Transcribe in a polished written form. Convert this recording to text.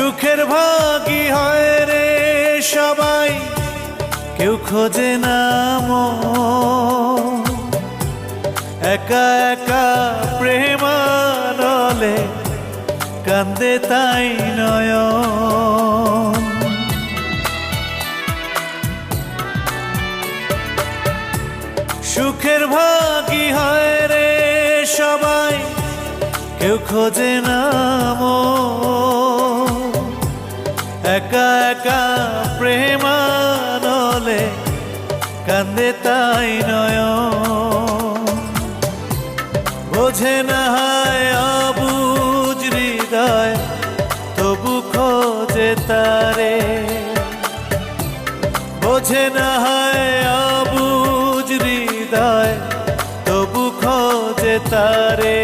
সুখের ভাগী হয় রে সবাই, কেউ খোঁজে না মন। একা একা প্রেমানলে কান্দে তাই নয়ন। সুখের ভাগী হয় রে সবাই, কেউ খোঁজে না মন। একা একা প্রেমানলে কান্দে তাই নয়ন। বোঝে না হয় অবুঝ হৃদয়, তবু খোঁজে তারে। বোঝে না হয় অবুঝ হৃদয়, তবু খোঁজে তারে।